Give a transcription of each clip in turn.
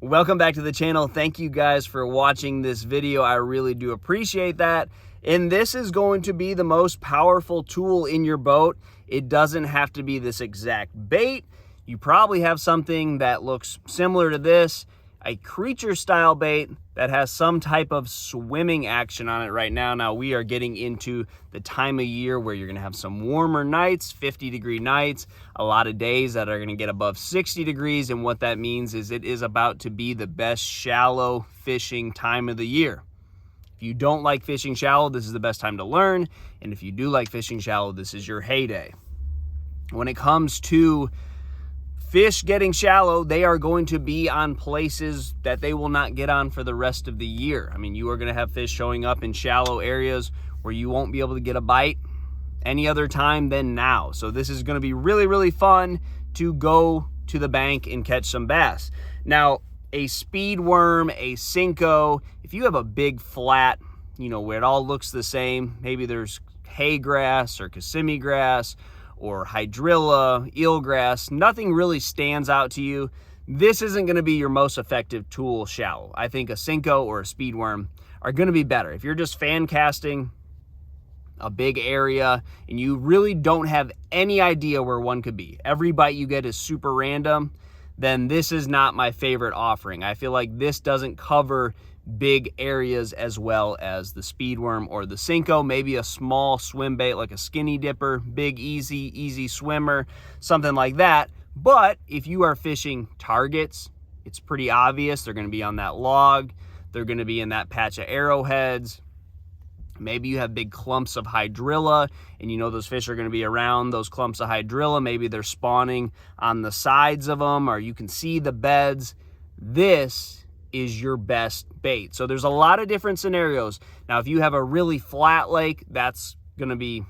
Welcome back to the channel. Thank you guys for watching this video. I really do appreciate that. And this is going to be the most powerful tool in your boat. It doesn't have to be this exact bait. You probably have something that looks similar to this, a creature style bait that has some type of swimming action on it right now. Now we are getting into the time of year where you're gonna have some warmer nights, 50-degree nights, a lot of days that are gonna get above 60 degrees. And what that means is it is about to be the best shallow fishing time of the year. If you don't like fishing shallow, this is the best time to learn. And if you do like fishing shallow, this is your heyday. When it comes to fish getting shallow, they are going to be on places that they will not get on for the rest of the year. I mean, you are going to have fish showing up in shallow areas where you won't be able to get a bite any other time than now. So this is going to be really, really fun to go to the bank and catch some bass. Now, a speed worm, a Senko, if you have a big flat, where it all looks the same, maybe there's hay grass or Kissimmee grass, or hydrilla, eelgrass, nothing really stands out to you, this isn't going to be your most effective tool shallow. I think a Senko or a speed worm are going to be better. If you're just fan casting a big area and you really don't have any idea where one could be, every bite you get is super random, then this is not my favorite offering. I feel like this doesn't cover big areas as well as the speed worm or the Senko. Maybe a small swim bait like a skinny dipper, big easy swimmer, something like that. But if you are fishing targets, it's pretty obvious they're going to be on that log, they're going to be in that patch of arrowheads. Maybe you have big clumps of hydrilla and those fish are going to be around those clumps of hydrilla. Maybe they're spawning on the sides of them, or you can see the beds. This is your best bait. So there's a lot of different scenarios. Now, if you have a really flat lake, that's going to be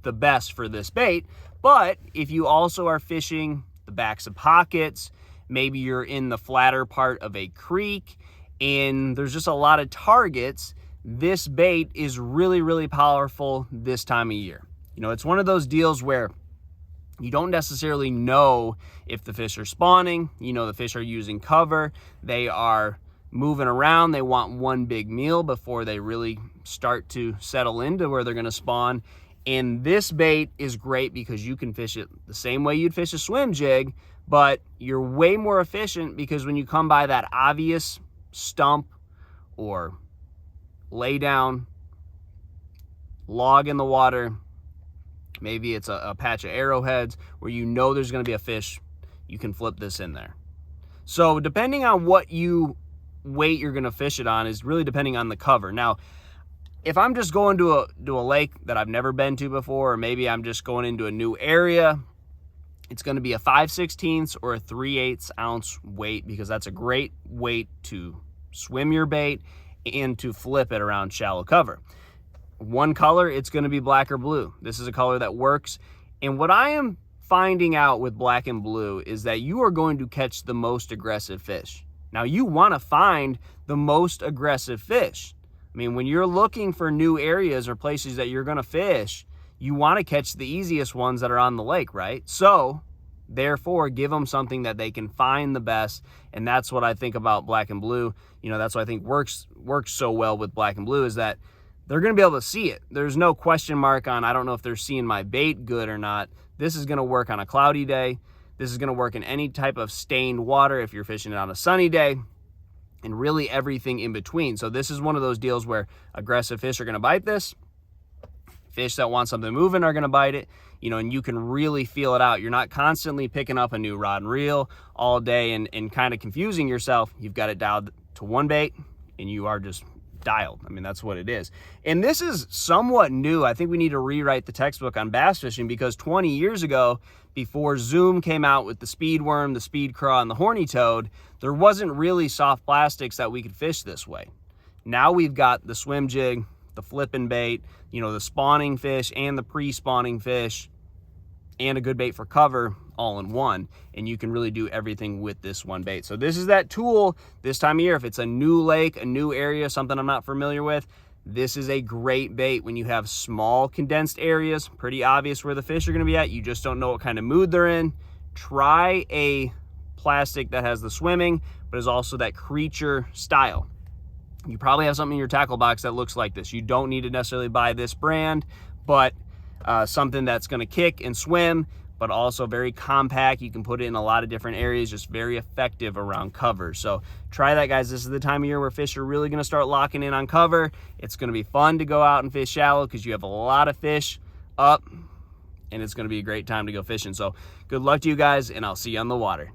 the best for this bait. But if you also are fishing the backs of pockets, maybe you're in the flatter part of a creek and there's just a lot of targets, this bait is really, really powerful this time of year. It's one of those deals where you don't necessarily know if the fish are spawning. The fish are using cover. They are moving around. They want one big meal before they really start to settle into where they're going to spawn. And this bait is great because you can fish it the same way you'd fish a swim jig, but you're way more efficient because when you come by that obvious stump or lay down log in the water, maybe it's a patch of arrowheads where there's going to be a fish, you can flip this in there. So depending on what weight you're going to fish it on is really depending on the cover. Now, if I'm just going to a lake that I've never been to before, or maybe I'm just going into a new area, it's going to be a 5/16 or a 3/8 ounce weight, because that's a great weight to swim your bait and to flip it around shallow cover. One color, it's going to be black or blue. This is a color that works. And what I am finding out with black and blue is that you are going to catch the most aggressive fish. Now, you want to find the most aggressive fish. I mean, when you're looking for new areas or places that you're going to fish, you want to catch the easiest ones that are on the lake, right? So therefore, give them something that they can find the best. And that's what I think about black and blue. That's what I think works so well with black and blue, is that they're going to be able to see it. There's no question mark on, I don't know if they're seeing my bait good or not. This is going to work on a cloudy day. This is going to work in any type of stained water if you're fishing it on a sunny day, and really everything in between. So this is one of those deals where aggressive fish are going to bite this. Fish that want something moving are going to bite it, and you can really feel it out. You're not constantly picking up a new rod and reel all day and kind of confusing yourself. You've got it dialed to one bait and you are just dialed. I mean, that's what it is. And this is somewhat new. I think we need to rewrite the textbook on bass fishing, because 20 years ago, before Zoom came out with the speed worm, the speed craw, and the horny toad, there wasn't really soft plastics that we could fish this way. Now we've got the swim jig, the flipping bait, the spawning fish and the pre-spawning fish, and a good bait for cover all in one. And you can really do everything with this one bait. So this is that tool this time of year. If it's a new lake, a new area, something I'm not familiar with, this is a great bait. When you have small condensed areas, pretty obvious where the fish are going to be at, you just don't know what kind of mood they're in, try a plastic that has the swimming, but is also that creature style. You probably have something in your tackle box that looks like this. You don't need to necessarily buy this brand, but something that's going to kick and swim, but also very compact. You can put it in a lot of different areas, just very effective around cover. So try that, guys. This is the time of year where fish are really going to start locking in on cover. It's going to be fun to go out and fish shallow because you have a lot of fish up, and it's going to be a great time to go fishing. So good luck to you guys, and I'll see you on the water.